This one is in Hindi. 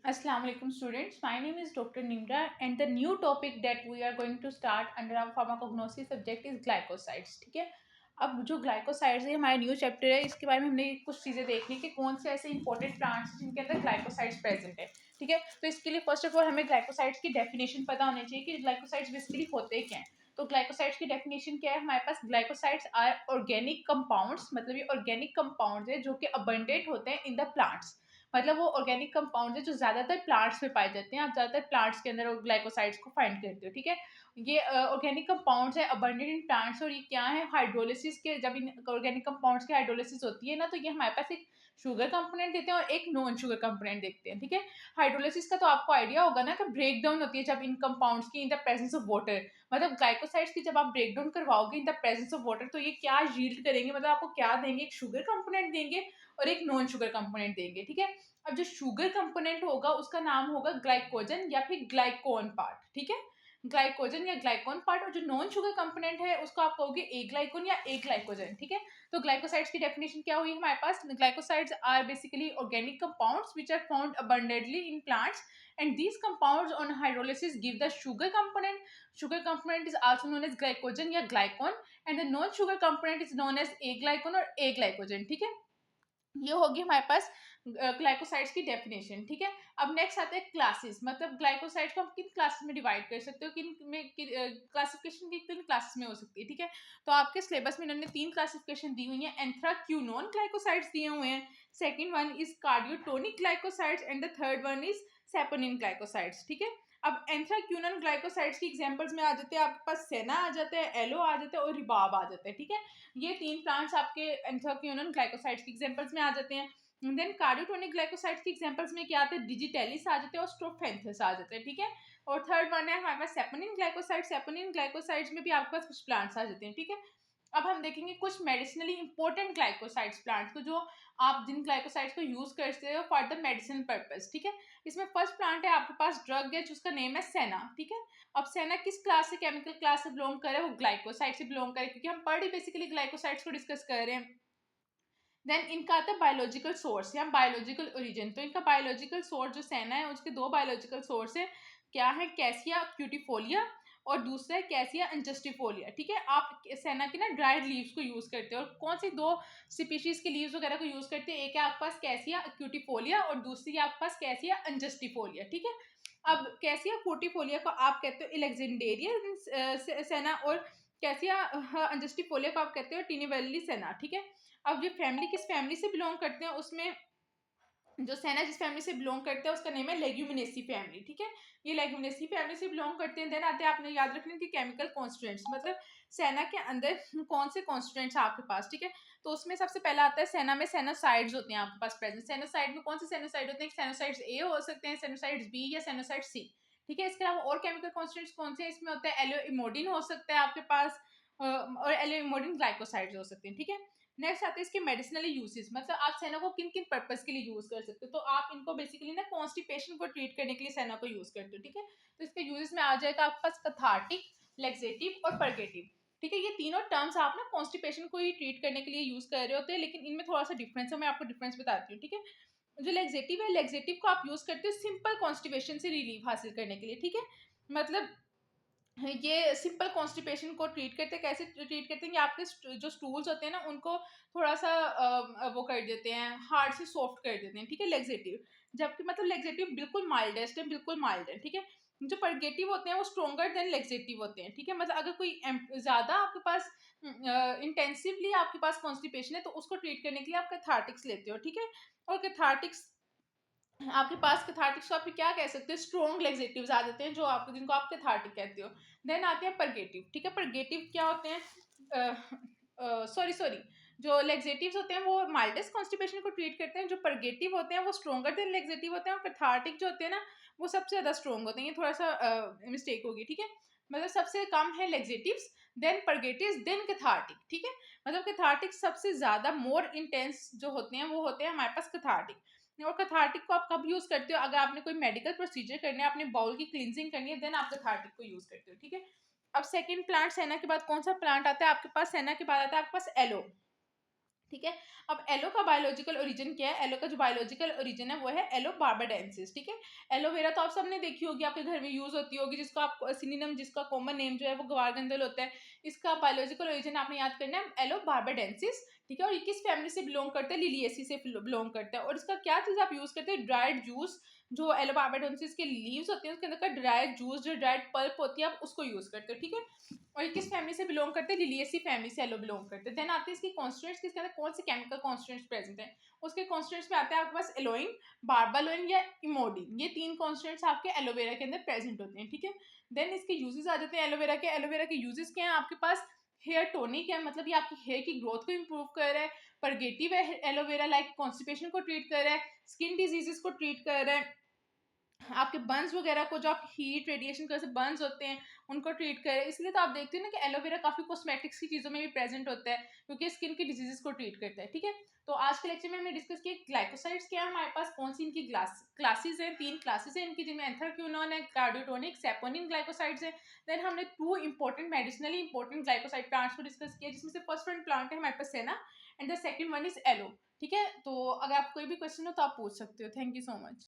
Assalamu alaikum students. My name is Dr. Nimra and the new topic that we are going to start under our pharmacognosy subject is glycosides. ठीक है, अब जो ग्लाइकोसाइड्स है हमारा न्यू चैप्टर है, इसके बारे में हमने कुछ चीज़ें देखनी कि कौन से ऐसे इंपॉर्टेंट प्लांट्स हैं जिनके अंदर ग्लाइकोसाइड्स प्रेजेंट है. ठीक है, तो इसके लिए फर्स्ट ऑफ ऑल हमें ग्लाइकोसाइड्स की डेफिनेशन पता होनी चाहिए कि ग्लाइकोसाइड्स बेसिकली होते क्या हैं. तो ग्लाइकोसाइड्स की डेफिनेशन क्या है हमारे पास? ग्लाइकोसाइड्स आर ऑर्गेनिक कंपाउंड्स, मतलब ये ऑर्गेनिक कंपाउंड्स है जो कि अबंडेंट होते हैं इन द प्लांट्स. मतलब वो ऑर्गेनिक कंपाउंड है जो ज्यादातर प्लांट्स में पाए जाते हैं. आप ज्यादातर प्लांट्स के अंदर ग्लाइकोसाइड्स को फाइंड करते हो. ठीक है, ये ऑर्गेनिक कंपाउंड्स है अबंडेंट इन प्लांट्स. और ये क्या है? हाइड्रोलिसिस के, जब इन ऑर्गेनिक कंपाउंड्स की हाइड्रोलिसिस होती है ना, तो ये हमारे पास एक शुगर कंपोनेंट देते हैं और एक नॉन शुगर कंपोनेंट देखते हैं. ठीक है, हाइड्रोलिसिस का तो आपको आइडिया होगा ना कि ब्रेक डाउन होती है जब इन कंपाउंड्स की in the presence of water. मतलब ग्लाइकोसाइड्स की जब आप ब्रेक डाउन करवाओगे in the presence of water तो ये क्या यील्ड करेंगे, मतलब आपको क्या देंगे? एक शुगर कंपोनेंट देंगे और एक नॉन शुगर कंपोनेंट देंगे. ठीक है, अब जो शुगर कंपोनेंट होगा उसका नाम होगा ग्लाइकोजन या फिर ग्लाइकोन पार्ट. ठीक है, ग्लाइकोजन या ग्लाइकोन पार्ट. और जो नॉन शुगर कंपोनेंट है उसको आप कहोगे ए ग्लाइकोन या ए ग्लाइकोजन. ठीक है, तो ग्लाइकोसाइड्स की डेफिनेशन क्या हुई हमारे पास? Glycosides are basically organic compounds which are found abundantly in plants, and these compounds on hydrolysis give the sugar component. Sugar component is also known as glycogen या glycon, and the non sugar component is known as a glycon और a glycogen. ठीक है, ये होगी हमारे पास ग्लाइकोसाइड्स की डेफिनेशन. ठीक है, अब नेक्स्ट आते हैं क्लासेस. मतलब ग्लाइकोसाइड्स को हम किन क्लासेस में डिवाइड कर सकते हो, किन में क्लासिफिकेशन की किन क्लासेस में हो सकती है. ठीक है, तो आपके सिलेबस में इन्होंने 3 क्लासिफिकेशन दी हुई है. एंथ्राक्यूनोन ग्लाइकोसाइड्स दिए हुए हैं, second one is cardiotonic glycosides and the third one is saponin glycosides. ठीक है, अब एंथ्राक्यूनोन ग्लाइकोसाइड्स की एग्जांपल्स में आ जाते हैं आपके पास सेना आ जाता है, एलो आ जाता है और रिबाब आ जाता है. ठीक है, ये 3 प्लांट्स आपके एंथ्राक्यूनोन ग्लाइकोसाइड्स की एग्जांपल्स में आ जाते हैं. देन कार्डियोटोनिक ग्लाइकोसाइड्स की एग्जांपल्स में क्या आते हैं? डिजिटेलिस आ जाते हैं और स्ट्रोफेंथस आ जाते हैं. ठीक है, और थर्ड वन है हमारे पास सेपोनिन ग्लाइकोसाइड्स. सेपोनिन ग्लाइकोसाइड्स में भी आपके पास कुछ प्लांट्स आ जाते हैं. ठीक है, अब हम देखेंगे कुछ मेडिसिनली इंपॉर्टेंट ग्लाइकोसाइड्स प्लांट्स को, जो आप जिन ग्लाइकोसाइड्स को यूज करते हो फॉर द मेडिसिन पर्पस. ठीक है, इसमें फर्स्ट प्लांट है आपके पास ड्रग है जिसका नेम है सेना. ठीक है, अब सेना किस क्लास से, केमिकल क्लास से बिलोंग करे? वो ग्लाइकोसाइड से बिलोंग करे, क्योंकि हम पर बेसिकली ग्लाइकोसाइड्स को डिस्कस कर रहे हैं. देन इनका आता है बायोलॉजिकल सोर्स या बायोलॉजिकल ओरिजिन. तो इनका बायोलॉजिकल सोर्स जो सेना है उसके 2 बायोलॉजिकल सोर्स है. क्या है? कैसिया क्यूटिफोलिया और दूसरा है कैसिया अंजस्टिफोलिया. ठीक है, आप सेना की ना ड्राइड लीव्स को यूज करते हो. और कौन सी 2 स्पीशीज के लीव्स वगैरह को यूज करते हैं? एक है आपके पास कैसिया क्यूटिफोलिया और दूसरी है आपके पास कैसिया अंजस्टिफोलिया. ठीक है, अब कैसिया क्यूटिफोलिया को आप कहते हो इलेक्जेंडेरिया सेना और कैसिया अंजस्टिफोलिया को आप कहते हो टिनिवेली सेना. ठीक है, अब ये फैमिली किस फैमिली से बिलोंग करते हैं? उसमें जो सेना जिस फैमिली से बिलोंग करते हैं उसका नेम है लेग्यूमिनेसी फैमिली. ठीक है, ये लेग्यूमिनेसी फैमिली से बिलोंग करते हैं. देन आते हैं, आपने याद रखना कि केमिकल कॉन्स्टिट्यूएंट्स, मतलब सेना के अंदर कौन से कॉन्स्टिट्यूएंट्स आपके पास. ठीक है, तो उसमें सबसे पहला आता है सेना में सेनोसाइड्स होते हैं आपके पास प्रेजेंट. सेनोसाइड में कौन से सेनोसाइड होते हैं? सेनोसाइड्स ए हो सकते हैं, सेनोसाइड्स बी या सेनोसाइड सी. ठीक है, इसके अलावा और केमिकल कॉन्स्टिट्यूएंट्स कौन से इसमें होते हैं? एलोइमोडिन हो सकता है आपके पास, और एलोइमोडिन ग्लाइकोसाइड्स हो सकते हैं. ठीक है, नेक्स्ट आते हैं इसके मेडिसिनली यूजेस. मतलब आप सेना को किन किन पर्पस के लिए यूज कर सकते हो? तो आप इनको बेसिकली ना कॉन्स्टिपेशन को ट्रीट करने के लिए सेना को यूज करते हो. ठीक है, तो इसके यूजेस में आ जाएगा आपके पास कथार्टिक, लेक्सेटिव और परगेटिव. ठीक है, ये तीनों टर्म्स आप ना कॉन्स्टिपेशन को ही ट्रीट करने के लिए यूज कर रहे होते हैं, लेकिन इनमें थोड़ा सा डिफरेंस है. मैं आपको डिफरेंस बताती हूँ. ठीक है, जो लेक्सेटिव है, लेक्सेटिव को आप यूज करते हो सिंपल कॉन्स्टिपेशन से रिलीफ हासिल करने के लिए. ठीक है, मतलब ये सिंपल कॉन्स्टिपेशन को ट्रीट करते हैं. कैसे ट्रीट करते हैं? कि आपके जो स्टूल्स होते हैं ना उनको थोड़ा सा वो कर देते हैं, हार्ड से सॉफ्ट कर देते हैं. ठीक है, लेग्जेटिव. जबकि मतलब लेग्जेटिव बिल्कुल माइल्डेस्ट है, बिल्कुल माइल्ड है. ठीक है, जो परगेटिव होते हैं वो स्ट्रोंगर देन लेग्जेटिव होते हैं. ठीक है, मतलब अगर कोई ज्यादा आपके पास इंटेंसिवली आपके पास कॉन्स्टिपेशन है तो उसको ट्रीट करने के लिए आप कैथार्टिक्स लेते हो. ठीक है, और कैथार्टिक्स आपके पास कैथार्टिक्स को आप क्या कह सकते हैं? स्ट्रॉन्ग लेग्जेटिव्स आ जाते हैं जो आपको, जिनको आप कैथार्टिक कहते हो. देन आते हैं परगेटिव. ठीक है, परगेटिव क्या होते हैं? सॉरी, जो लेग्जेटिव्स होते हैं वो माइल्डेस्ट कॉन्स्टिपेशन को ट्रीट करते हैं. जो परगेटिव होते हैं वो स्ट्रॉन्गर देन लेग्जेटिव होते हैं. और कैथार्टिक जो होते हैं ना वो सबसे ज्यादा स्ट्रॉन्ग होते हैं. ये थोड़ा सा मिस्टेक होगी. ठीक है, मतलब सबसे कम है laxatives, then purgatives, then cathartic. ठीक है, मतलब कैथार्टिक सबसे ज्यादा मोर इंटेंस जो होते हैं वो होते हैं हमारे पास कैथार्टिक. और कैथार्टिक को आप कब यूज करते हो? अगर आपने कोई मेडिकल प्रोसीजर करना है, आपने बाउल की क्लींजिंग करनी है, देन आप कैथार्टिक को यूज करते हो. ठीक है, अब सेकंड प्लांट सेना के बाद कौन सा प्लांट आता है आपके पास? सेना के बाद आता है आपके पास एलो. ठीक है। अब एलो का बायोलॉजिकल ओरिजिन क्या है? एलो का जो बायोलॉजिकल ओरिजिन है वो है एलो बार्बाडेंसिस। ठीक है। एलोवेरा तो आप सबने देखी होगी, आपके घर में यूज होती होगी, जिसका आप सिनोनिम, जिसका कॉमन नेम जो है वो गवारगंधल होता है। इसका बायोलॉजिकल ओरिजिन आपने याद करना है, एलो बार्बाडेंसिस। ठीक है। और ये किस फैमिली से बिलोंग करता है? लिलिएसी से बिलोंग करता है। और इसका क्या चीज आप यूज करते हैं? ड्राइड जूस, जो एलो बार्बाडेंसिस के लीव्स होते हैं उसके अंदर का ड्राइड जूस, जो ड्राइड पल्प होती है, आप उसको यूज करते हो। ठीक है। और ये किस फैमिली से बिलोंग करते हैं? लिलिएसी फैमिली से एलो बिलोंग करते हैं। देन आते हैं इसकी कॉन्स्टिट्यूएंट्स, किसके अंदर कौन से केमिकल कॉन्स्टिट्यूएंट्स प्रेजेंट है? उसके कॉन्स्टिट्यूएंट्स में आते हैं आपके पास एलोइन, बार्बालोइन या इमोडिन। ये 3 कॉन्स्टिट्यूएंट्स आपके एलोवेरा के अंदर प्रेजेंट होते हैं। ठीक है। देन इसके यूजेस आ जाते हैं एलोवेरा के। एलोवेरा के यूजेस क्या है आपके पास? हेयर टोनिक है, मतलब ये आपकी हेयर की ग्रोथ को इंप्रूव कर रहा है। परगेटिव है एलोवेरा, लाइक कॉन्स्टिपेशन को ट्रीट कर रहा है, स्किन डिजीजेस को ट्रीट कर रहा है, आपके बर्न्स वगैरह को, जो आप हीट रेडिएशन की वजह से बर्न्स होते हैं उनको ट्रीट करें। इसलिए तो आप देखते हैं ना कि एलोवेरा काफी कॉस्मेटिक्स की चीजों में भी प्रेजेंट होता है, क्योंकि स्किन की डिजीजेस को ट्रीट करता है। ठीक है। तो आज के लेक्चर में हमने डिस्कस किया ग्लाइकोसाइड्स क्या है हमारे पास, कौन सी इनकी क्लासेस हैं, 3 क्लासेस हैं इनकी, जिनमें एंथ्राक्विनोन है, कार्डियोटोनिक, सेपोनिन ग्लाइकोसाइड्स है। देन हमने 2 important medicinally important glycoside plants को डिस्कस किया, जिसमें से फर्स्ट वन प्लांट है हमारे पास senna, and the second one is aloe. ठीक है। तो अगर आप कोई भी क्वेश्चन हो तो आप पूछ सकते हो। Thank you so much.